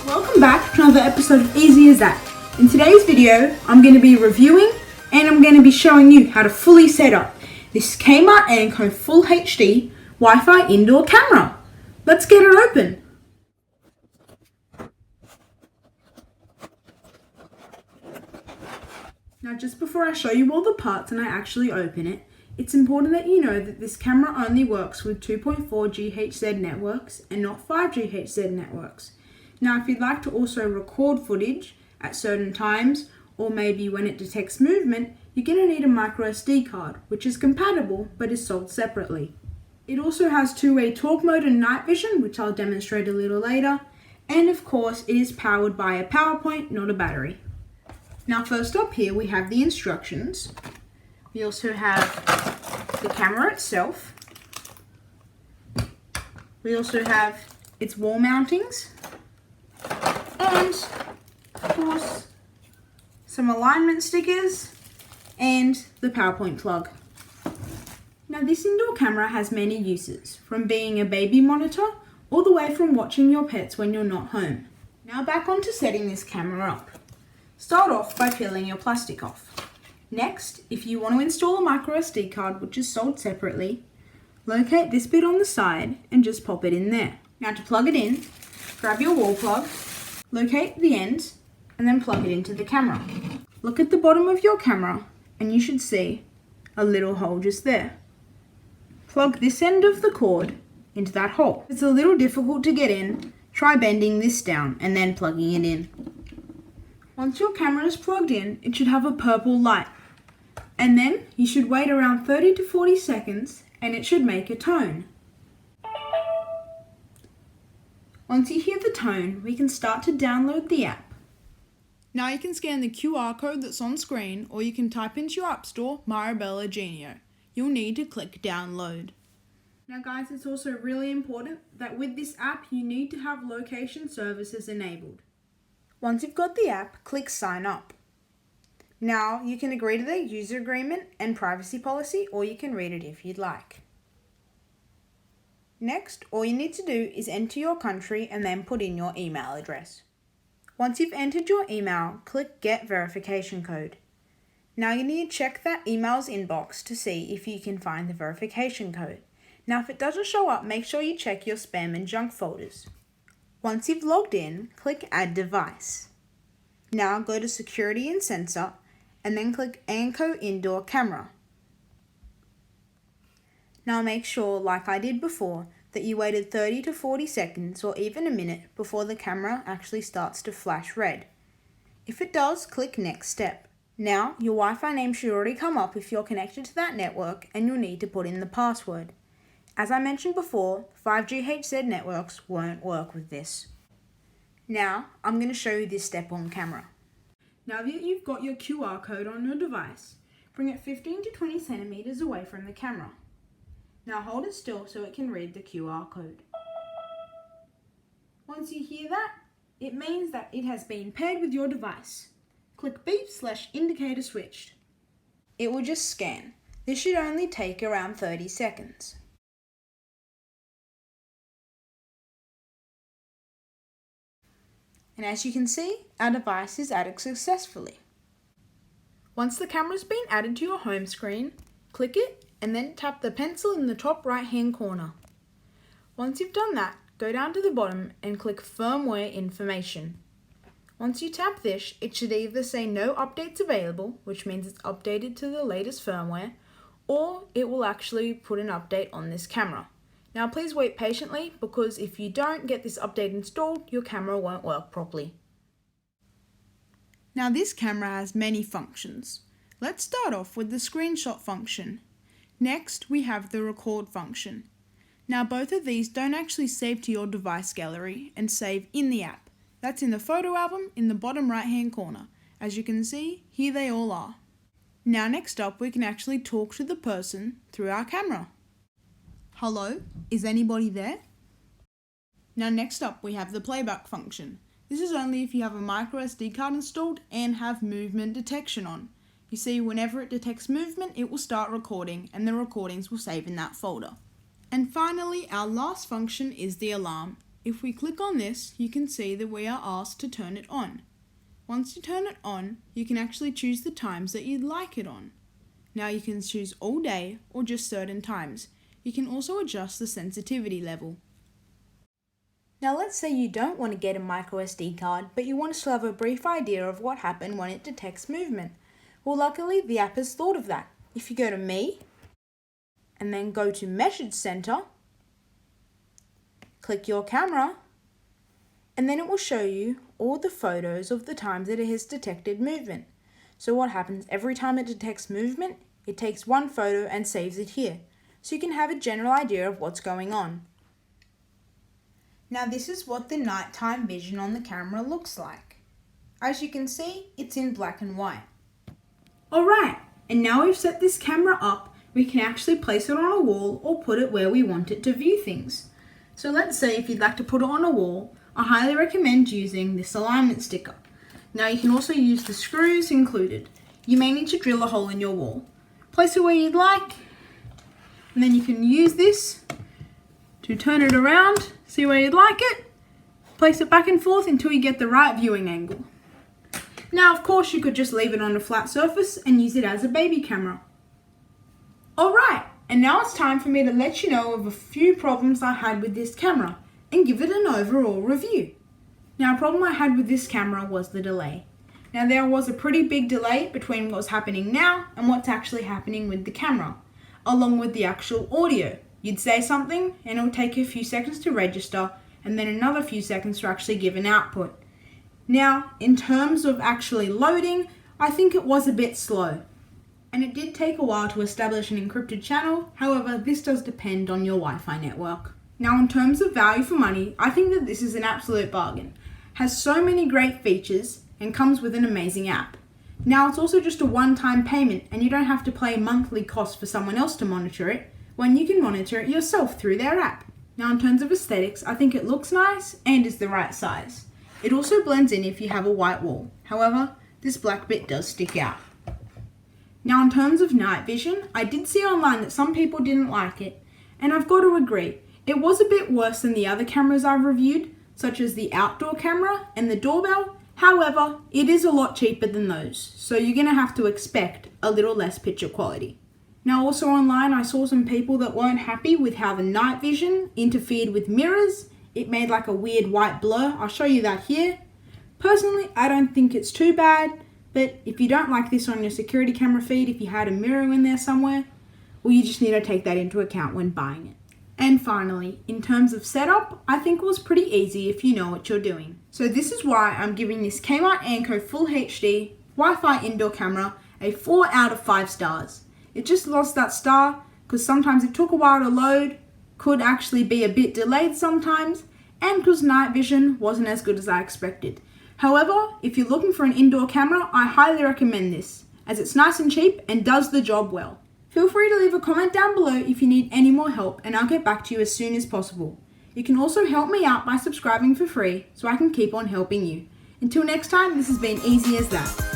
Welcome back to another episode of Easy as That. In today's video, I'm going to be reviewing and I'm going to be showing you how to fully set up this Kmart Anko Full HD Wi-Fi indoor camera. Let's get it open. Now just before I show you all the parts and I actually open it, it's important that you know that this camera only works with 2.4 GHz networks and not 5 GHz networks. Now if you'd like to also record footage at certain times or maybe when it detects movement, you're going to need a micro SD card, which is compatible but is sold separately. It also has two-way talk mode and night vision, which I'll demonstrate a little later, and of course it is powered by a power point, not a battery. Now first up here we have the instructions. We also have the camera itself. We also have its wall mountings. And of course some alignment stickers and the PowerPoint plug. Now this indoor camera has many uses, from being a baby monitor all the way from watching your pets when you're not home. Now back onto setting this camera up. Start off by peeling your plastic off. Next, if you want to install a micro SD card, which is sold separately, locate this bit on the side and just pop it in there. Now to plug it in, grab your wall plug, locate the end, and then plug it into the camera. Look at the bottom of your camera and you should see a little hole just there. Plug this end of the cord into that hole. If it's a little difficult to get in, try bending this down and then plugging it in. Once your camera is plugged in, it should have a purple light. And then you should wait around 30 to 40 seconds and it should make a tone. Once you hear the tone, we can start to download the app. Now you can scan the QR code that's on screen or you can type into your app store Marabella Genio. You'll need to click download. Now guys, it's also really important that with this app you need to have location services enabled. Once you've got the app, click sign up. Now you can agree to their user agreement and privacy policy or you can read it if you'd like. Next, all you need to do is enter your country and then put in your email address. Once you've entered your email, click Get Verification Code. Now you need to check that email's inbox to see if you can find the verification code. Now if it doesn't show up, make sure you check your spam and junk folders. Once you've logged in, click Add Device. Now go to Security and Sensor and then click Anko Indoor Camera. Now make sure, like I did before, that you waited 30 to 40 seconds or even a minute before the camera actually starts to flash red. If it does, click Next Step. Now your Wi-Fi name should already come up if you're connected to that network and you'll need to put in the password. As I mentioned before, 5 GHz networks won't work with this. Now I'm going to show you this step on camera. Now that you've got your QR code on your device, bring it 15 to 20 centimeters away from the camera. Now hold it still so it can read the QR code. Once you hear that, it means that it has been paired with your device. Click beep/indicator switched. It will just scan. This should only take around 30 seconds. And as you can see, our device is added successfully. Once the camera's been added to your home screen, click it and then tap the pencil in the top right hand corner. Once you've done that, go down to the bottom and click Firmware Information. Once you tap this, it should either say no updates available, which means it's updated to the latest firmware, or it will actually put an update on this camera. Now please wait patiently because if you don't get this update installed, your camera won't work properly. Now this camera has many functions. Let's start off with the screenshot function. Next we have the record function. Now both of these don't actually save to your device gallery and save in the app. That's in the photo album in the bottom right hand corner. As you can see, here they all are. Now next up we can actually talk to the person through our camera. Hello, is anybody there? Now next up we have the playback function. This is only if you have a micro SD card installed and have movement detection on. You see, whenever it detects movement, it will start recording and the recordings will save in that folder. And finally, our last function is the alarm. If we click on this, you can see that we are asked to turn it on. Once you turn it on, you can actually choose the times that you'd like it on. Now you can choose all day or just certain times. You can also adjust the sensitivity level. Now let's say you don't want to get a microSD card, but you want to still have a brief idea of what happened when it detects movement. Well, luckily the app has thought of that. If you go to Me, and then go to Message Center, click your camera, and then it will show you all the photos of the times that it has detected movement. So what happens, every time it detects movement, it takes one photo and saves it here. So you can have a general idea of what's going on. Now this is what the nighttime vision on the camera looks like. As you can see, it's in black and white. Alright, and now we've set this camera up, we can actually place it on a wall or put it where we want it to view things. So let's say if you'd like to put it on a wall, I highly recommend using this alignment sticker. Now you can also use the screws included. You may need to drill a hole in your wall. Place it where you'd like, and then you can use this to turn it around, see where you'd like it, place it back and forth until you get the right viewing angle. Now of course you could just leave it on a flat surface and use it as a baby camera. Alright, and now it's time for me to let you know of a few problems I had with this camera and give it an overall review. Now a problem I had with this camera was the delay. Now there was a pretty big delay between what's happening now and what's actually happening with the camera, along with the actual audio. You'd say something and it would take a few seconds to register and then another few seconds to actually give an output. Now, in terms of actually loading, I think it was a bit slow. And it did take a while to establish an encrypted channel, however, this does depend on your Wi-Fi network. Now, in terms of value for money, I think that this is an absolute bargain. Has so many great features and comes with an amazing app. Now, it's also just a one-time payment and you don't have to pay monthly costs for someone else to monitor it, when you can monitor it yourself through their app. Now in terms of aesthetics, I think it looks nice and is the right size. It also blends in if you have a white wall. However, this black bit does stick out. Now in terms of night vision, I did see online that some people didn't like it, and I've got to agree, it was a bit worse than the other cameras I've reviewed, such as the outdoor camera and the doorbell. However, it is a lot cheaper than those, so you're going to have to expect a little less picture quality. Now also online I saw some people that weren't happy with how the night vision interfered with mirrors. It made like a weird white blur. I'll show you that here. Personally, I don't think it's too bad, but if you don't like this on your security camera feed, if you had a mirror in there somewhere, well, you just need to take that into account when buying it. And finally, in terms of setup, I think it was pretty easy if you know what you're doing. So this is why I'm giving this Kmart Anko Full HD Wi-Fi indoor camera a 4 out of 5 stars. It just lost that star because sometimes it took a while to load, could actually be a bit delayed sometimes, and because night vision wasn't as good as I expected. However, if you're looking for an indoor camera, I highly recommend this, as it's nice and cheap and does the job well. Feel free to leave a comment down below if you need any more help and I'll get back to you as soon as possible. You can also help me out by subscribing for free so I can keep on helping you. Until next time, this has been easy as that.